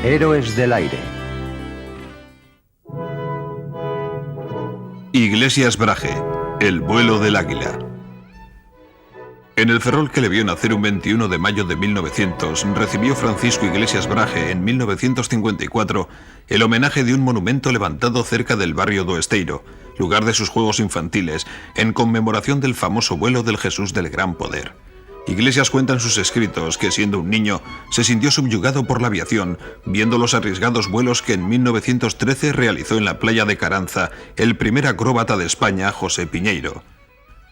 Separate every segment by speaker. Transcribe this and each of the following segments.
Speaker 1: Héroes del aire.
Speaker 2: Iglesias Brahe, el vuelo del águila. En el Ferrol que le vio nacer un 21 de mayo de 1900, recibió Francisco Iglesias Brahe en 1954 el homenaje de un monumento levantado cerca del barrio do Esteiro, lugar de sus juegos infantiles, en conmemoración del famoso vuelo del Jesús del Gran Poder. Iglesias cuenta en sus escritos que, siendo un niño, se sintió subyugado por la aviación, viendo los arriesgados vuelos que en 1913 realizó en la playa de Caranza el primer acróbata de España, José Piñeiro.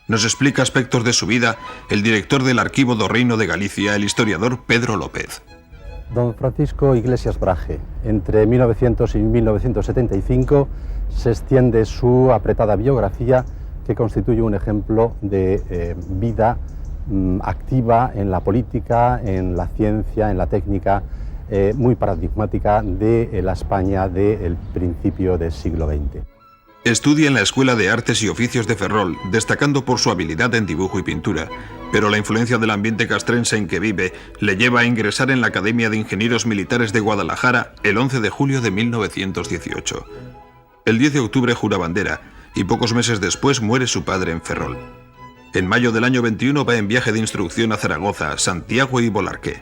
Speaker 2: Nos explica aspectos de su vida el director del Arquivo do Reino de Galicia, el historiador Pedro López.
Speaker 3: Don Francisco Iglesias Brahe, entre 1900 y 1975 se extiende su apretada biografía que constituye un ejemplo de vida activa en la política, en la ciencia, en la técnica, muy paradigmática de la España del principio del siglo XX.
Speaker 2: Estudia en la Escuela de Artes y Oficios de Ferrol, destacando por su habilidad en dibujo y pintura, pero la influencia del ambiente castrense en que vive le lleva a ingresar en la Academia de Ingenieros Militares de Guadalajara el 11 de julio de 1918. El 10 de octubre jura bandera y pocos meses después muere su padre en Ferrol. En mayo del año 21 va en viaje de instrucción a Zaragoza, Santiago y Bolarqué.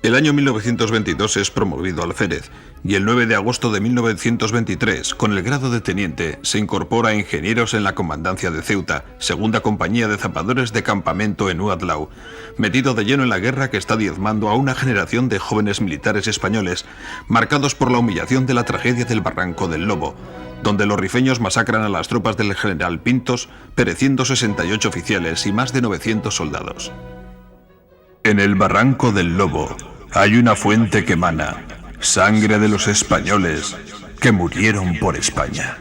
Speaker 2: El año 1922 es promovido alférez y el 9 de agosto de 1923, con el grado de teniente, se incorpora a ingenieros en la comandancia de Ceuta, segunda compañía de zapadores de campamento en Uadlau, metido de lleno en la guerra que está diezmando a una generación de jóvenes militares españoles, marcados por la humillación de la tragedia del Barranco del Lobo, donde los rifeños masacran a las tropas del general Pintos, pereciendo 68 oficiales y más de 900 soldados. En el Barranco del Lobo hay una fuente que emana sangre de los españoles que murieron por España.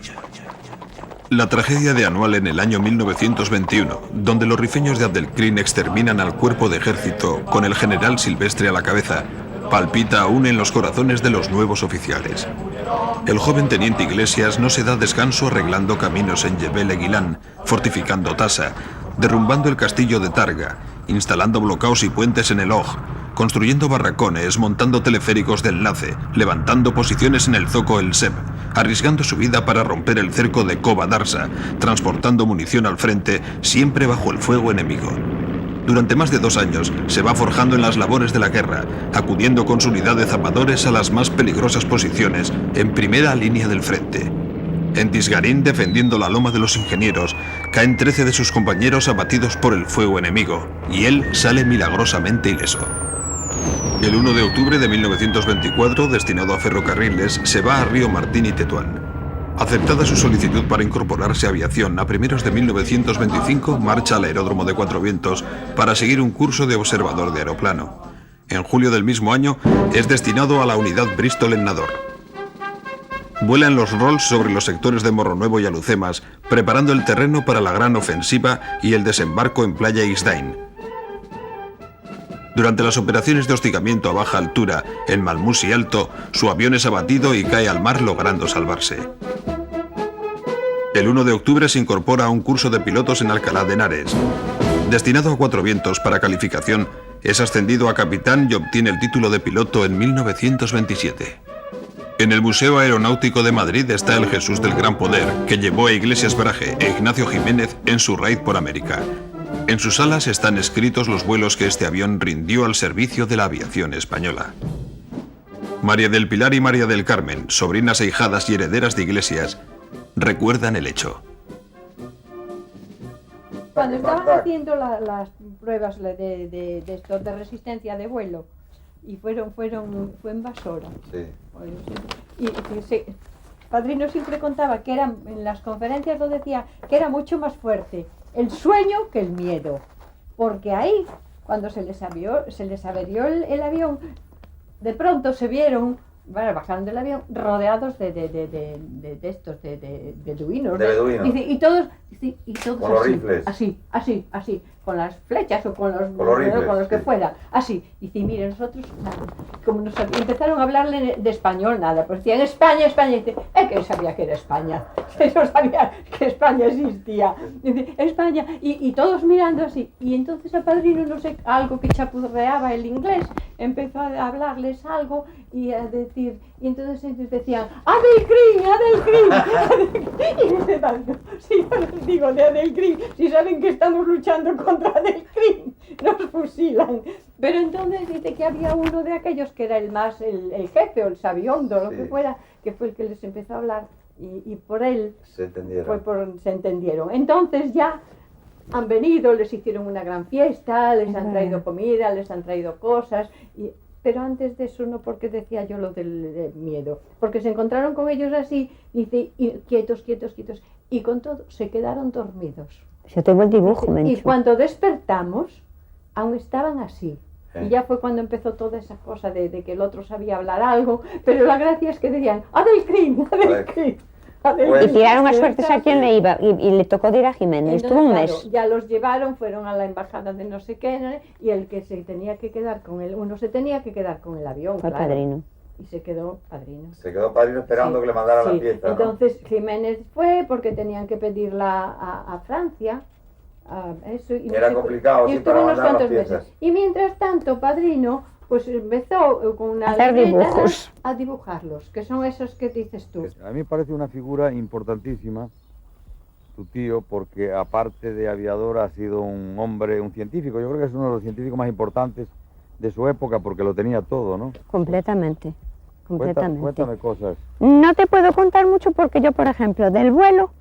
Speaker 2: La tragedia de Anual en el año 1921, donde los rifeños de Abdelkrim exterminan al cuerpo de ejército con el general Silvestre a la cabeza, palpita aún en los corazones de los nuevos oficiales. El joven teniente Iglesias no se da descanso arreglando caminos en Yebel Eguilán, fortificando Tasa, derrumbando el castillo de Targa, instalando bloqueos y puentes en el Oj, construyendo barracones, montando teleféricos de enlace, levantando posiciones en el Zoco El Seb, arriesgando su vida para romper el cerco de Cova Darsa, transportando munición al frente, siempre bajo el fuego enemigo. Durante más de 2 años se va forjando en las labores de la guerra, acudiendo con su unidad de zapadores a las más peligrosas posiciones, en primera línea del frente. En Tisgarín, defendiendo la Loma de los Ingenieros, caen 13 de sus compañeros abatidos por el fuego enemigo, y él sale milagrosamente ileso. El 1 de octubre de 1924, destinado a ferrocarriles, se va a Río Martín y Tetuán. Aceptada su solicitud para incorporarse a aviación, a primeros de 1925 marcha al aeródromo de Cuatro Vientos para seguir un curso de observador de aeroplano. En julio del mismo año es destinado a la unidad Bristol en Nador. Vuela en los Rolls sobre los sectores de Morro Nuevo y Alucemas, preparando el terreno para la gran ofensiva y el desembarco en Playa Isdain. Durante las operaciones de hostigamiento a baja altura en Malmusi Alto, su avión es abatido y cae al mar logrando salvarse. El 1 de octubre se incorpora a un curso de pilotos en Alcalá de Henares. Destinado a Cuatro Vientos para calificación, es ascendido a capitán y obtiene el título de piloto en 1927. En el Museo Aeronáutico de Madrid está el Jesús del Gran Poder, que llevó a Iglesias Brahe e Ignacio Jiménez en su raid por América. En sus alas están escritos los vuelos que este avión rindió al servicio de la aviación española. María del Pilar y María del Carmen, sobrinas e hijadas y herederas de Iglesias, recuerdan el hecho.
Speaker 4: Cuando estaban haciendo las pruebas de resistencia de vuelo, y fue en Basora. Sí. Y Padrino siempre contaba que eran, en las conferencias lo decía, que era mucho más fuerte el sueño que el miedo, porque ahí, cuando se les averió el avión, de pronto se vieron, bueno, bajando del avión, rodeados de beduinos.
Speaker 5: De beduinos.
Speaker 4: Y todos
Speaker 5: con los
Speaker 4: así,
Speaker 5: rifles.
Speaker 4: así, las flechas o con los
Speaker 1: rifles,
Speaker 4: con los que
Speaker 1: sí.
Speaker 4: fuera, así. Y dice, mire, nosotros, nada, como empezaron a hablarle de español, nada, pues decían España, España, y dice, que él sabía que era España, él no sabía que España existía, dice, España, y todos mirando así, y entonces el padrino, no sé, algo que chapurreaba el inglés, empezó a hablarles algo y a decir, y entonces ellos decían, Adelcrim, y dice tanto, si yo les digo de Adelcrim, si saben que estamos luchando contra Adelcrim, nos fusilan. Pero entonces dice que había uno de aquellos que era el jefe o el sabiondo, lo que fuera, que fue el que les empezó a hablar y por él
Speaker 1: se entendieron.
Speaker 4: se entendieron. Entonces ya han venido, les hicieron una gran fiesta, les han traído comida, les han traído cosas, pero antes de eso no, porque decía yo lo del miedo, porque se encontraron con ellos así, dice, y quietos, y con todo se quedaron dormidos.
Speaker 5: Yo tengo el dibujo,
Speaker 4: Y cuando despertamos, aún estaban así. Y ya fue cuando empezó toda esa cosa de que el otro sabía hablar algo, pero la gracia es que decían, Adelcrim.
Speaker 5: Y tiraron a suertes a quien le iba, y le tocó de ir a Jiménez, estuvo un mes.
Speaker 4: Ya los llevaron, fueron a la embajada de no sé qué, y el que se tenía que quedar con uno se tenía que quedar con el avión,
Speaker 5: fue padrino.
Speaker 4: Y se quedó padrino.
Speaker 1: Se quedó padrino esperando que le mandara la fiesta, ¿no?
Speaker 4: Entonces Jiménez fue porque tenían que pedirla a Francia. Eso, y
Speaker 1: era complicado,
Speaker 4: y
Speaker 1: sí, para
Speaker 4: unos
Speaker 1: mandar
Speaker 4: cuantos
Speaker 1: las piezas.
Speaker 4: meses. Y mientras tanto, padrino, pues empezó con una
Speaker 5: hacer dibujos,
Speaker 4: a dibujarlos, que son esos que dices tú.
Speaker 6: A mí me parece una figura importantísima, tu tío, porque aparte de aviador ha sido un hombre, un científico. Yo creo que es uno de los científicos más importantes de su época porque lo tenía todo, ¿no?
Speaker 5: Completamente.
Speaker 6: Cuéntame cosas.
Speaker 5: No te puedo contar mucho porque yo, por ejemplo, del vuelo,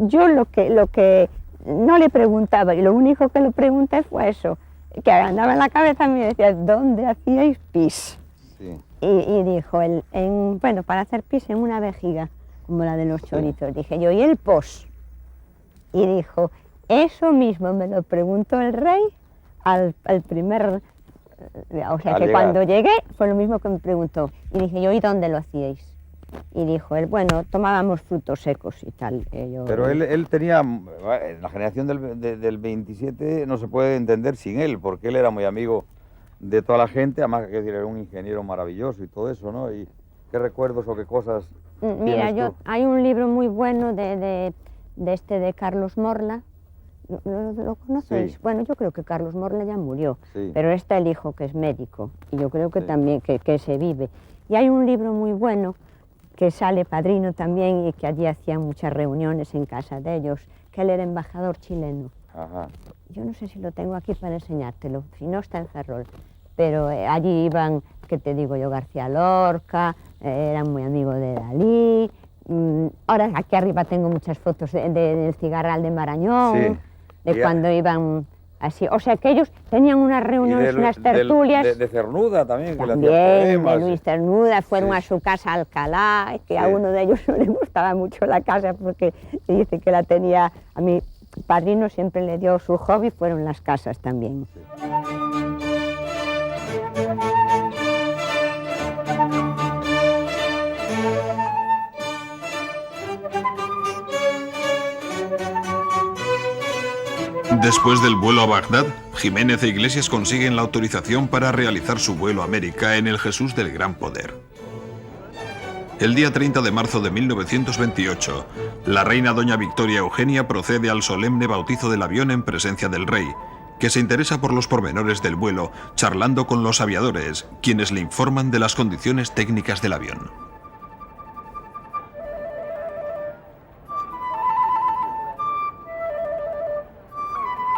Speaker 5: yo lo que no le preguntaba, y lo único que le pregunté fue eso, que andaba en la cabeza y me decía, ¿dónde hacíais pis?
Speaker 6: Sí.
Speaker 5: Y dijo, bueno, para hacer pis en una vejiga, como la de los chorizos. Dije yo, ¿y el pos? Y dijo, eso mismo me lo preguntó el rey al primer... O sea, que cuando llegué fue lo mismo que me preguntó. Y dije yo, ¿y dónde lo hacíais? Y dijo él, bueno, tomábamos frutos secos y tal.
Speaker 6: Pero él tenía, la generación del 27 no se puede entender sin él, porque él era muy amigo de toda la gente, además que era un ingeniero maravilloso y todo eso, ¿no? ¿Y qué recuerdos o qué cosas
Speaker 5: Mira, hay un libro muy bueno de Carlos Morla. ¿Lo conocéis?
Speaker 6: Sí.
Speaker 5: Bueno, yo creo que Carlos Morla ya murió,
Speaker 6: sí,
Speaker 5: pero está el hijo que es médico y yo creo que
Speaker 6: sí,
Speaker 5: también que se vive. Y hay un libro muy bueno que sale padrino también y que allí hacían muchas reuniones en casa de ellos, que él era embajador chileno.
Speaker 6: Ajá.
Speaker 5: Yo no sé si lo tengo aquí para enseñártelo, si no está en Ferrol, pero allí iban, ¿qué te digo yo? García Lorca, eran muy amigos de Dalí. Ahora aquí arriba tengo muchas fotos del cigarral de Marañón,
Speaker 6: Sí.
Speaker 5: de cuando iban así. O sea que ellos tenían unas reuniones, unas tertulias.
Speaker 6: De Cernuda también, que le hacía
Speaker 5: También,
Speaker 6: poemas.
Speaker 5: de Luis Cernuda, fueron
Speaker 6: Sí.
Speaker 5: a su casa a Alcalá, que a
Speaker 6: Sí.
Speaker 5: uno de ellos no le gustaba mucho la casa porque dice que la tenía, a mi padrino siempre le dio su hobby, fueron las casas también.
Speaker 2: Después del vuelo a Bagdad, Jiménez e Iglesias consiguen la autorización para realizar su vuelo a América en el Jesús del Gran Poder. El día 30 de marzo de 1928, la reina doña Victoria Eugenia procede al solemne bautizo del avión en presencia del rey, que se interesa por los pormenores del vuelo, charlando con los aviadores, quienes le informan de las condiciones técnicas del avión.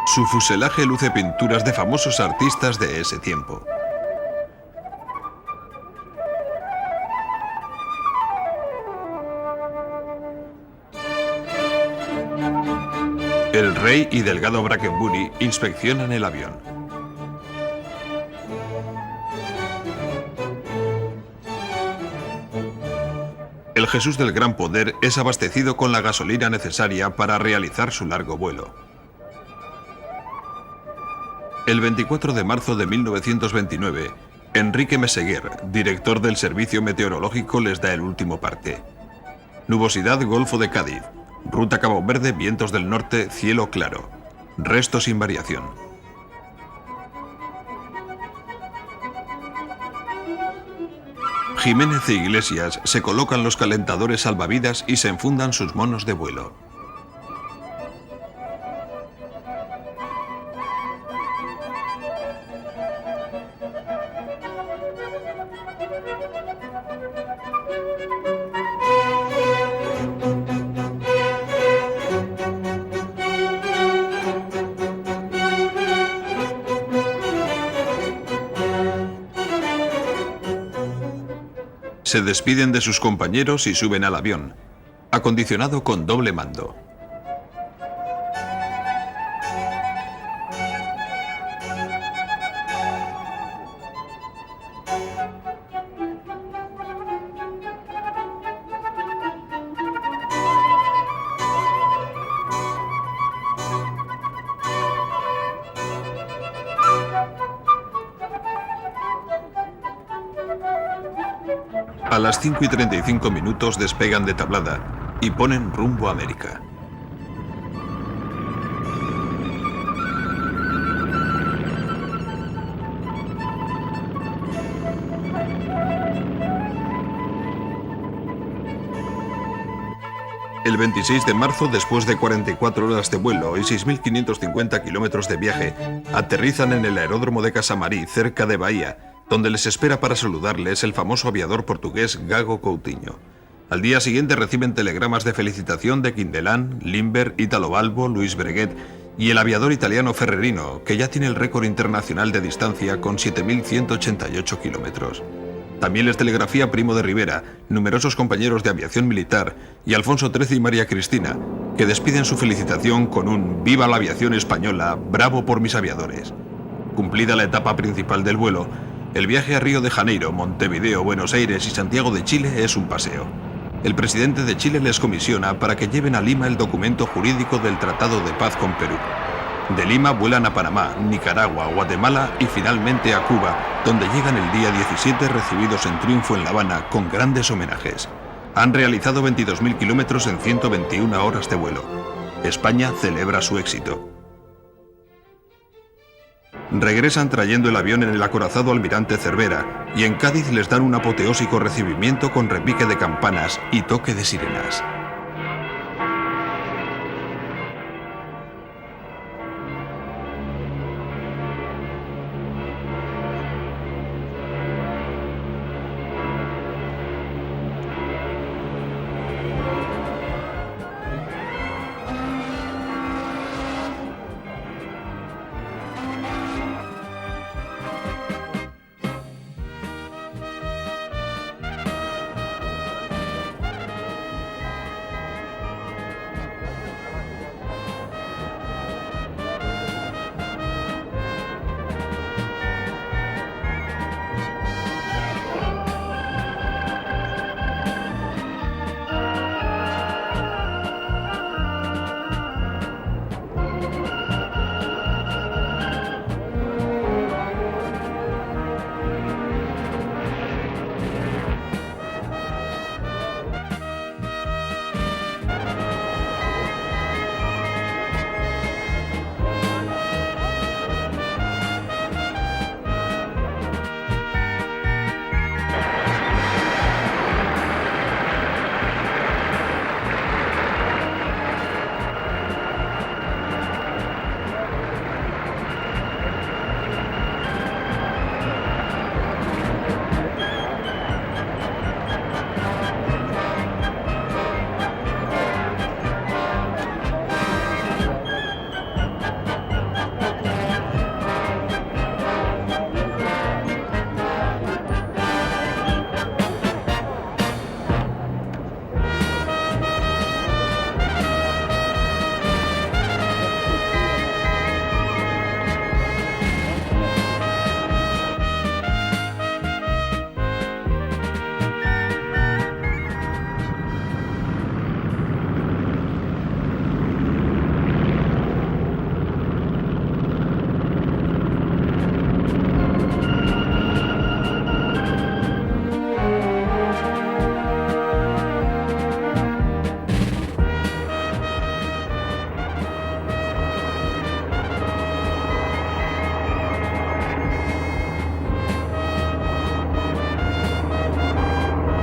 Speaker 2: Su fuselaje luce pinturas de famosos artistas de ese tiempo. El rey y Delgado Brackenbury inspeccionan el avión. El Jesús del Gran Poder es abastecido con la gasolina necesaria para realizar su largo vuelo. El 24 de marzo de 1929, Enrique Meseguer, director del Servicio Meteorológico, les da el último parte. Nubosidad, Golfo de Cádiz. Ruta Cabo Verde, vientos del norte, cielo claro. resto sin variación. Jiménez e Iglesias se colocan los calentadores salvavidas y se enfundan sus monos de vuelo. Se despiden de sus compañeros y suben al avión, acondicionado con doble mando. A las 5:35 despegan de Tablada y ponen rumbo a América. El 26 de marzo, después de 44 horas de vuelo y 6.550 kilómetros de viaje, aterrizan en el aeródromo de Casamarí, cerca de Bahía, donde les espera para saludarles el famoso aviador portugués Gago Coutinho. Al día siguiente reciben telegramas de felicitación de Quindelán, Limber, Italo Balbo, Luis Breguet y el aviador italiano Ferrerino, que ya tiene el récord internacional de distancia con 7.188 kilómetros. También les telegrafía Primo de Rivera, numerosos compañeros de aviación militar y Alfonso XIII y María Cristina, que despiden su felicitación con un «Viva la aviación española, bravo por mis aviadores». Cumplida la etapa principal del vuelo, el viaje a Río de Janeiro, Montevideo, Buenos Aires y Santiago de Chile es un paseo. El presidente de Chile les comisiona para que lleven a Lima el documento jurídico del Tratado de Paz con Perú. De Lima vuelan a Panamá, Nicaragua, Guatemala y finalmente a Cuba, donde llegan el día 17 recibidos en triunfo en La Habana con grandes homenajes. Han realizado 22.000 kilómetros en 121 horas de vuelo. España celebra su éxito. Regresan trayendo el avión en el acorazado Almirante Cervera y en Cádiz les dan un apoteósico recibimiento con repique de campanas y toque de sirenas.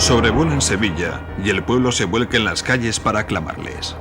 Speaker 2: Sobrevuelan Sevilla y el pueblo se vuelca en las calles para aclamarles.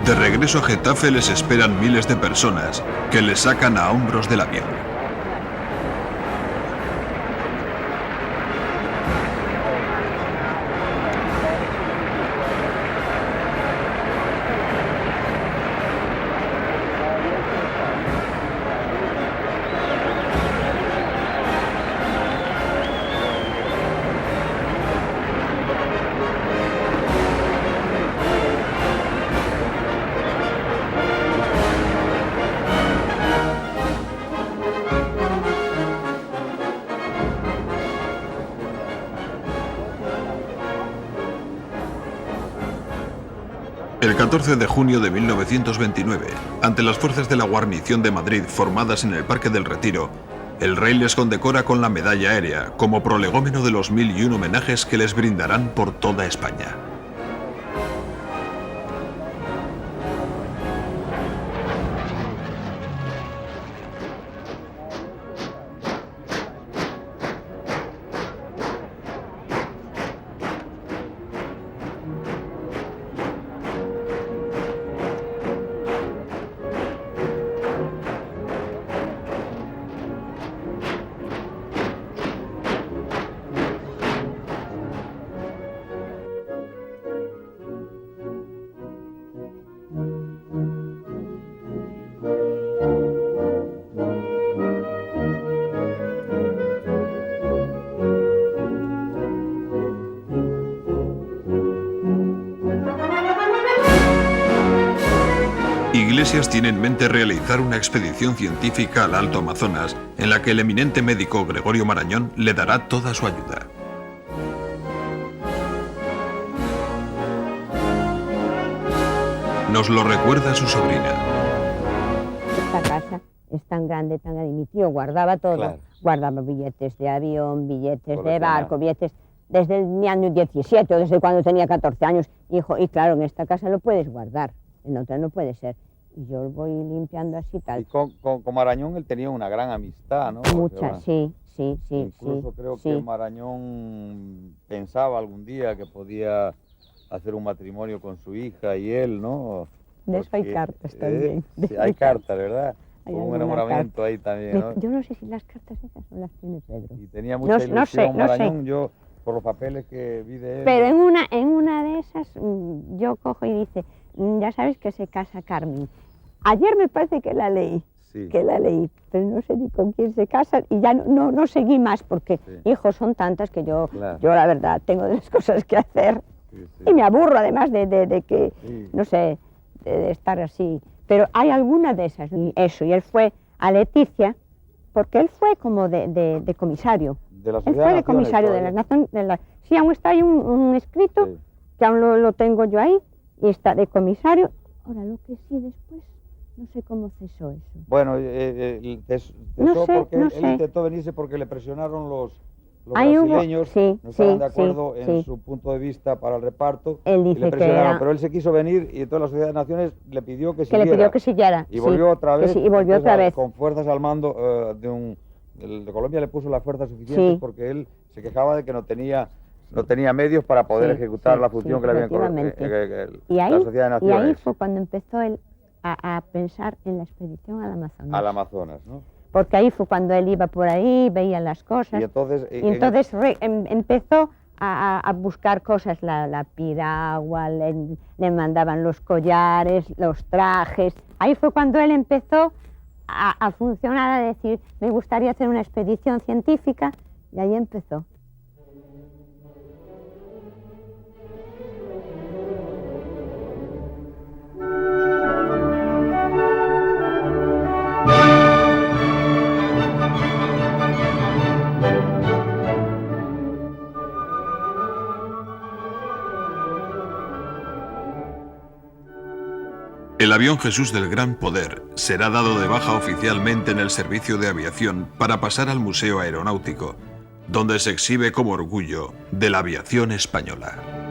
Speaker 2: De regreso a Getafe les esperan miles de personas que les sacan a hombros del avión. El 14 de junio de 1929, ante las fuerzas de la guarnición de Madrid formadas en el Parque del Retiro, el rey les condecora con la medalla aérea como prolegómeno de los 1001 homenajes que les brindarán por toda España. Iglesias tiene en mente realizar una expedición científica al Alto Amazonas, en la que el eminente médico Gregorio Marañón le dará toda su ayuda. Nos lo recuerda su sobrina.
Speaker 5: Esta casa es tan grande, mi tío guardaba todo,
Speaker 6: claro.
Speaker 5: Guardaba billetes de avión, billetes de barco, billetes desde mi año 17 o desde cuando tenía 14 años, hijo, y claro, en esta casa lo puedes guardar, en otra no puede ser. Y yo lo voy limpiando así tal.
Speaker 6: Y con Marañón él tenía una gran amistad, ¿no?
Speaker 5: Mucha, sí.
Speaker 6: Incluso creo que Marañón pensaba algún día que podía hacer un matrimonio con su hija y él, ¿no?
Speaker 5: De eso hay cartas también.
Speaker 6: Sí, hay cartas, ¿verdad?
Speaker 5: Hay
Speaker 6: un enamoramiento ahí también, ¿no?
Speaker 5: Yo no sé si las cartas esas no las tiene Pedro.
Speaker 6: Y tenía mucha ilusión Marañón, yo por los papeles que vi de él.
Speaker 5: Pero en una de esas yo cojo y dice, ya sabes que se casa Carmen. Ayer me parece que la leí, pero no sé ni con quién se casa y ya no seguí más porque, hijos, son tantas que yo la verdad tengo de las cosas que hacer y me aburro además de que, no sé, de estar así. Pero hay alguna de esas, y eso, y él fue a Leticia, porque él fue como de comisario.
Speaker 6: De la
Speaker 5: él fue de comisario de las Naciones. Sí, aún está ahí un escrito, que aún lo tengo yo ahí, y está de comisario. Ahora, lo que sí después, no sé cómo cesó eso.
Speaker 6: Bueno, cesó porque él intentó venirse porque le presionaron los brasileños, no estaban de acuerdo en su punto de vista para el reparto,
Speaker 5: él dice
Speaker 6: y le presionaron, pero él se quiso venir y entonces la Sociedad de Naciones le pidió que
Speaker 5: siguiera.
Speaker 6: Y volvió otra vez,
Speaker 5: sí,
Speaker 6: con fuerzas al mando de Colombia le puso las fuerzas suficientes porque él se quejaba de que no tenía medios para poder ejecutar la función que le habían la Sociedad de Naciones.
Speaker 5: Y ahí fue cuando empezó él a pensar en la expedición al Amazonas.
Speaker 6: Al Amazonas, ¿no?
Speaker 5: Porque ahí fue cuando él iba por ahí, veía las cosas.
Speaker 6: Y entonces
Speaker 5: empezó a buscar cosas, la piragua, le mandaban los collares, los trajes. Ahí fue cuando él empezó a funcionar, a decir, me gustaría hacer una expedición científica, y ahí empezó.
Speaker 2: El avión Jesús del Gran Poder será dado de baja oficialmente en el servicio de aviación para pasar al Museo Aeronáutico, donde se exhibe como orgullo de la aviación española.